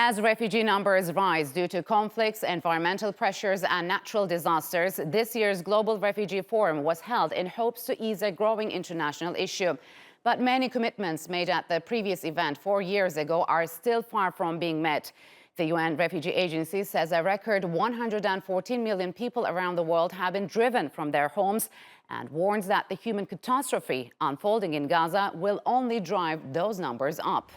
As refugee numbers rise due to conflicts, environmental pressures, and natural disasters, this year's Global Refugee Forum was held in hopes to ease a growing international issue. But many commitments made at the previous event 4 years ago are still far from being met. The UN Refugee Agency says a record 114 million people around the world have been driven from their homes and warns that the human catastrophe unfolding in Gaza will only drive those numbers up.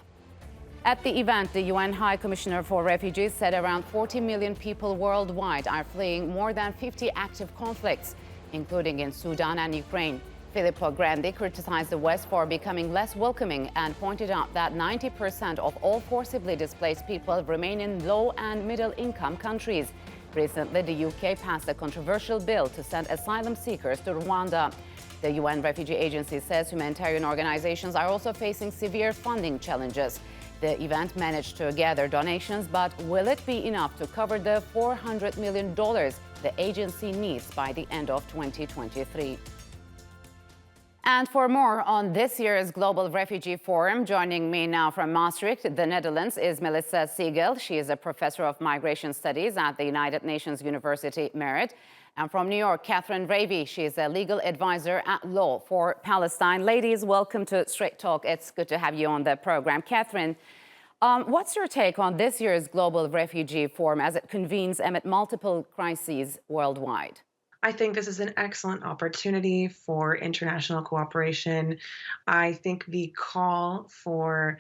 At the event, the UN High Commissioner for Refugees said around 40 million people worldwide are fleeing more than 50 active conflicts, including in Sudan and Ukraine. Filippo Grandi criticized the West for becoming less welcoming and pointed out that 90% of all forcibly displaced people remain in low and middle-income countries. Recently, the UK passed a controversial bill to send asylum seekers to Rwanda. The UN Refugee Agency says humanitarian organizations are also facing severe funding challenges. The event managed to gather donations, but will it be enough to cover the $400 million the agency needs by the end of 2023? And for more on this year's Global Refugee Forum, joining me now from Maastricht, the Netherlands, is Melissa Siegel. She is a professor of migration studies at the United Nations UNU-MERIT. And from New York, Kathryn Ravey. She is a legal advisor at law for Palestine. Ladies, welcome to Straight Talk. It's good to have you on the program. Kathryn, what's your take on this year's Global Refugee Forum as it convenes amid multiple crises worldwide? I think this is an excellent opportunity for international cooperation. I think the call for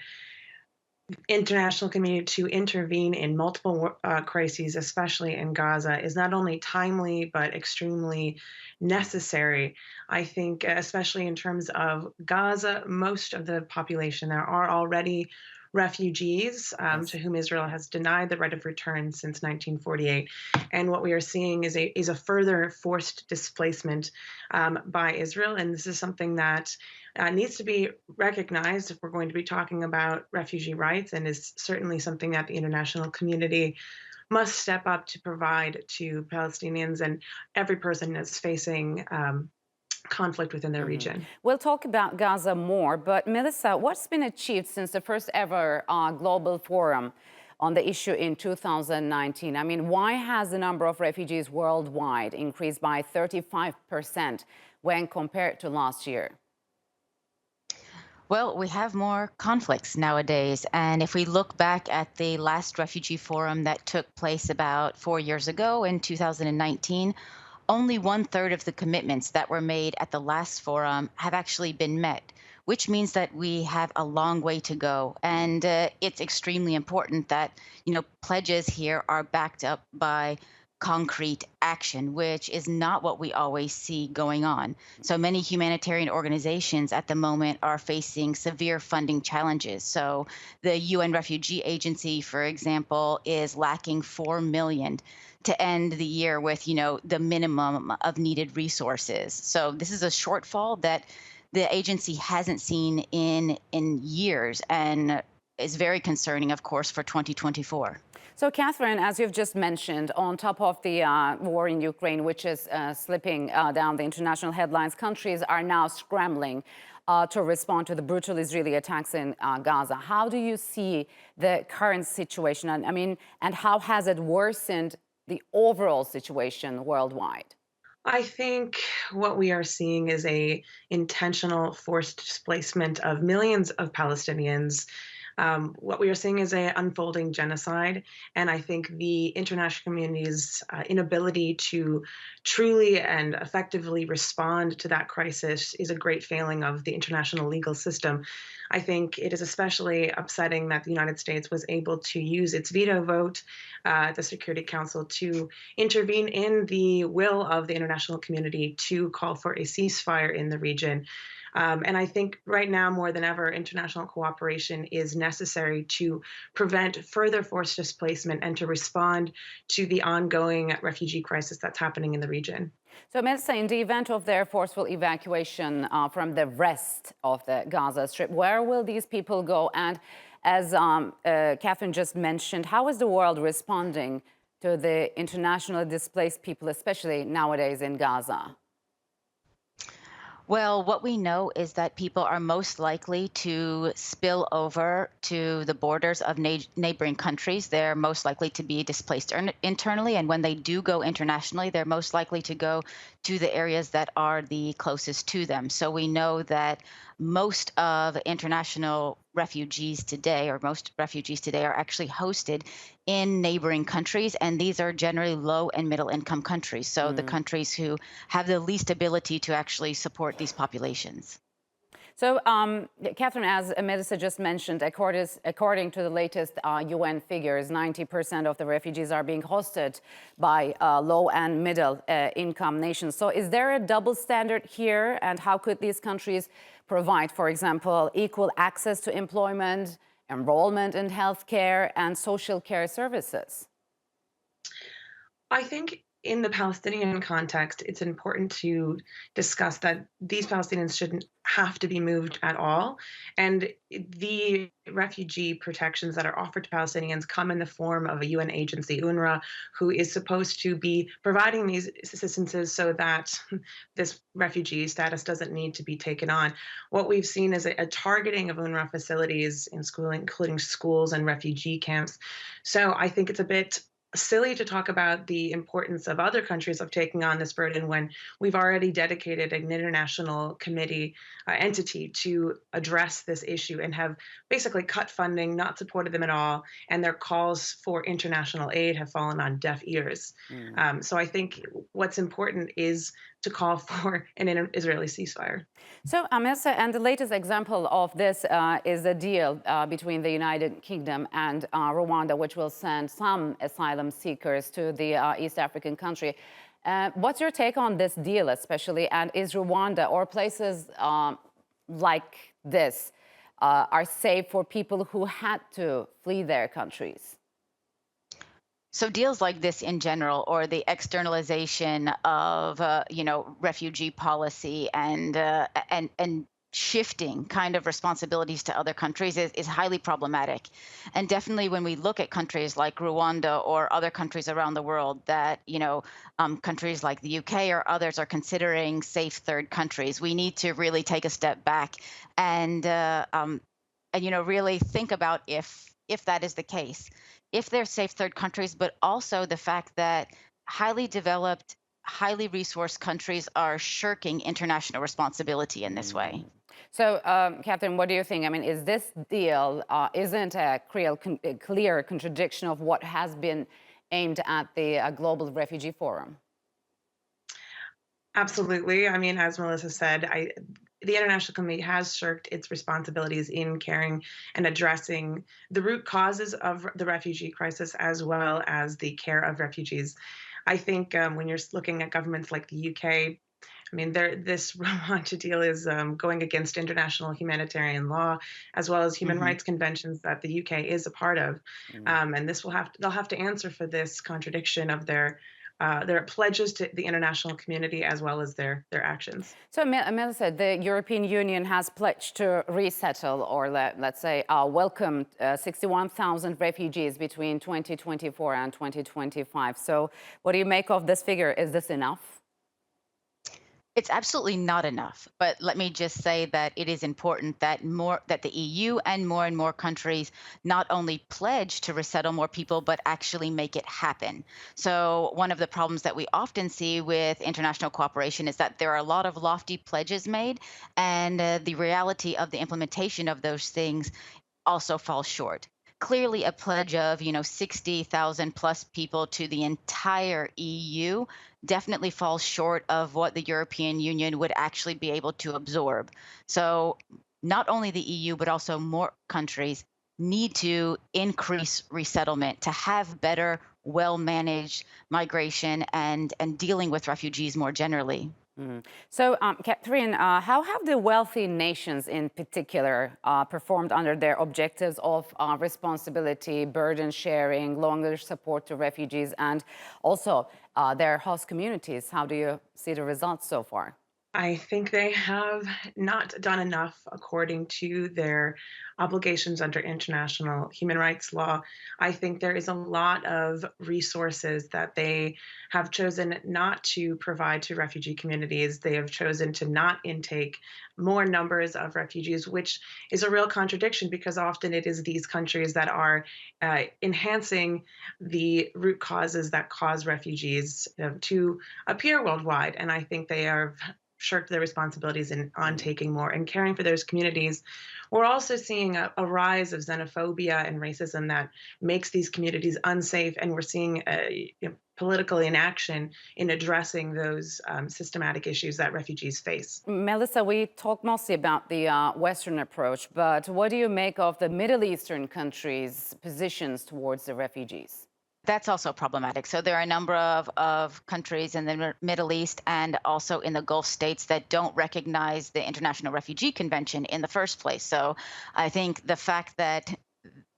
international community to intervene in multiple crises, especially in Gaza, is not only timely but extremely necessary. I think, especially in terms of Gaza, most of the population there are already refugees to whom Israel has denied the right of return since 1948. And what we are seeing is a further forced displacement by Israel. And this is something that needs to be recognized if we're going to be talking about refugee rights, and is certainly something that the international community must step up to provide to Palestinians and every person that's facing conflict within their region. We'll talk about Gaza more, but Melissa, what's been achieved since the first ever Global Forum on the issue in 2019? I mean, why has the number of refugees worldwide increased by 35% when compared to last year? Well, we have more conflicts nowadays. And if we look back at the last refugee forum that took place about 4 years ago in 2019, only 1/3 of the commitments that were made at the last forum have actually been met, which means that we have a long way to go. And it's extremely important that, pledges here are backed up by concrete action, which is not what we always see going on. So many humanitarian organizations at the moment are facing severe funding challenges. So the UN Refugee Agency, for example, is lacking $4 million to end the year with, the minimum of needed resources. So this is a shortfall that the agency hasn't seen in years, and is very concerning, of course, for 2024. So, Kathryn, as you've just mentioned, on top of the war in Ukraine, which is slipping down the international headlines, countries are now scrambling to respond to the brutal Israeli attacks in Gaza. How do you see the current situation? And how has it worsened the overall situation worldwide? I think what we are seeing is a intentional forced displacement of millions of Palestinians. What we are seeing is an unfolding genocide, and I think the international community's inability to truly and effectively respond to that crisis is a great failing of the international legal system. I think it is especially upsetting that the United States was able to use its veto vote at the Security Council to intervene in the will of the international community to call for a ceasefire in the region. And I think right now, more than ever, international cooperation is necessary to prevent further forced displacement and to respond to the ongoing refugee crisis that's happening in the region. So, Melissa, in the event of their forceful evacuation from the rest of the Gaza Strip, where will these people go? And as Kathryn just mentioned, how is the world responding to the internationally displaced people, especially nowadays in Gaza? Well, what we know is that people are most likely to spill over to the borders of neighboring countries. They're most likely to be displaced internally. And when they do go internationally, they're most likely to go to the areas that are the closest to them. So we know that most of international refugees today, or most refugees today, are actually hosted in neighboring countries. And these are generally low and middle income countries. So the countries who have the least ability to actually support these populations. So, Kathryn, as Melissa just mentioned, according to the latest UN figures, 90% of the refugees are being hosted by low and middle income nations. So is there a double standard here? And how could these countries provide, for example, equal access to employment, enrollment in healthcare, and social care services? I think in the Palestinian context, it's important to discuss that these Palestinians shouldn't have to be moved at all. And the refugee protections that are offered to Palestinians come in the form of a UN agency, UNRWA, who is supposed to be providing these assistances so that this refugee status doesn't need to be taken on. What we've seen is a targeting of UNRWA facilities in school, including schools and refugee camps. So I think it's a bit silly to talk about the importance of other countries of taking on this burden when we've already dedicated an international committee entity to address this issue and have basically cut funding, not supported them at all, and their calls for international aid have fallen on deaf ears. So I think what's important is to call for an Israeli ceasefire. So, Melissa, and the latest example of this is a deal between the United Kingdom and Rwanda, which will send some asylum seekers to the East African country. What's your take on this deal, especially? And is Rwanda or places like this are safe for people who had to flee their countries? So deals like this in general, or the externalization of refugee policy and shifting kind of responsibilities to other countries is highly problematic. And definitely when we look at countries like Rwanda or other countries around the world that countries like the UK or others are considering safe third countries, we need to really take a step back and really think about if that is the case, if they're safe third countries, but also the fact that highly developed, highly resourced countries are shirking international responsibility in this way. So, Kathryn, what do you think? I mean, is this deal isn't a clear contradiction of what has been aimed at the Global Refugee Forum? Absolutely. I mean, as Melissa said, the International Committee has shirked its responsibilities in caring and addressing the root causes of the refugee crisis as well as the care of refugees. I think when you're looking at governments like the UK, I mean, this Rwanda deal is going against international humanitarian law as well as human rights conventions that the UK is a part of, and they'll have to answer for this contradiction of their pledges to the international community as well as their actions. So, Melissa, the European Union has pledged to resettle or let's say welcome 61,000 refugees between 2024 and 2025. So what do you make of this figure? Is this enough? It's absolutely not enough, but let me just say that it is important that the EU and more countries not only pledge to resettle more people, but actually make it happen. So one of the problems that we often see with international cooperation is that there are a lot of lofty pledges made, and the reality of the implementation of those things also falls short. Clearly, a pledge of 60,000 plus people to the entire EU definitely falls short of what the European Union would actually be able to absorb. So not only the EU, but also more countries need to increase resettlement to have better, well-managed migration and dealing with refugees more generally. So, Kathryn, how have the wealthy nations in particular performed under their objectives of responsibility, burden sharing, longer support to refugees, and also their host communities? How do you see the results so far? I think they have not done enough according to their obligations under international human rights law. I think there is a lot of resources that they have chosen not to provide to refugee communities. They have chosen to not intake more numbers of refugees, which is a real contradiction because often it is these countries that are enhancing the root causes that cause refugees to appear worldwide. And I think they are shirked their responsibilities on taking more and caring for those communities. We're also seeing a rise of xenophobia and racism that makes these communities unsafe, and we're seeing political inaction in addressing those systematic issues that refugees face. Melissa, we talked mostly about the Western approach, but what do you make of the Middle Eastern countries' positions towards the refugees? That's also problematic. So there are a number of countries in the Middle East and also in the Gulf states that don't recognize the International Refugee Convention in the first place. So I think the fact that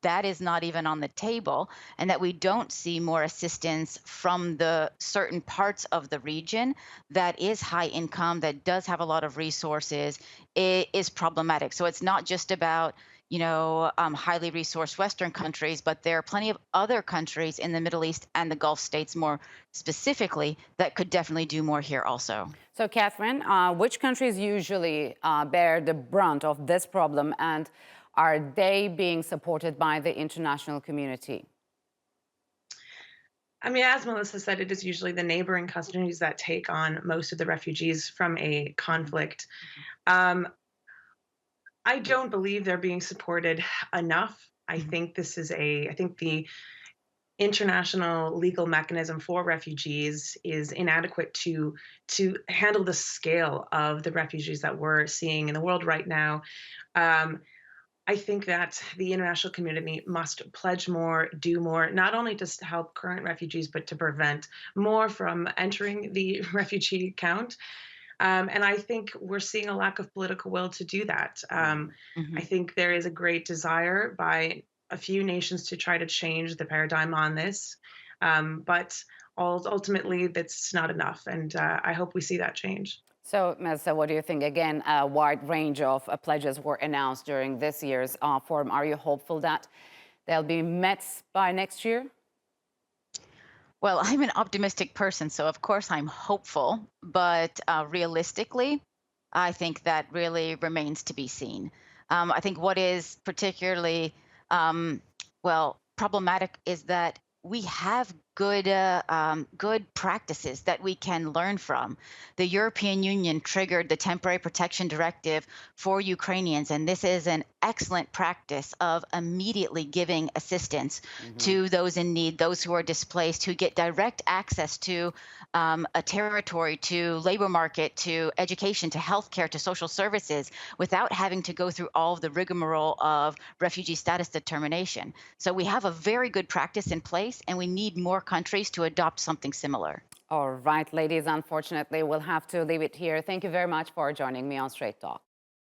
that is not even on the table and that we don't see more assistance from the certain parts of the region that is high income, that does have a lot of resources, is problematic. So it's not just about highly resourced Western countries, but there are plenty of other countries in the Middle East and the Gulf states more specifically that could definitely do more here also. So, Kathryn, which countries usually bear the brunt of this problem, and are they being supported by the international community? I mean, as Melissa said, it is usually the neighboring countries that take on most of the refugees from a conflict. Um, I don't believe they're being supported enough. I think the international legal mechanism for refugees is inadequate to handle the scale of the refugees that we're seeing in the world right now. Um, I think that the international community must pledge more, do more, not only just to help current refugees, but to prevent more from entering the refugee count. And I think we're seeing a lack of political will to do that. I Mhm. think there is a great desire by a few nations to try to change the paradigm on this. But ultimately, that's not enough. And I hope we see that change. So, Melissa, what do you think? Again, a wide range of pledges were announced during this year's forum. Are you hopeful that they'll be met by next year? Well, I'm an optimistic person, so of course I'm hopeful, but realistically, I think that really remains to be seen. I think what is particularly, problematic is that we have good practices that we can learn from. The European Union triggered the Temporary Protection Directive for Ukrainians, and this is an excellent practice of immediately giving assistance to those in need, those who are displaced, who get direct access to a territory, to labor market, to education, to healthcare, to social services, without having to go through all of the rigmarole of refugee status determination. So we have a very good practice in place, and we need more countries to adopt something similar. All right, ladies, unfortunately, we'll have to leave it here. Thank you very much for joining me on Straight Talk.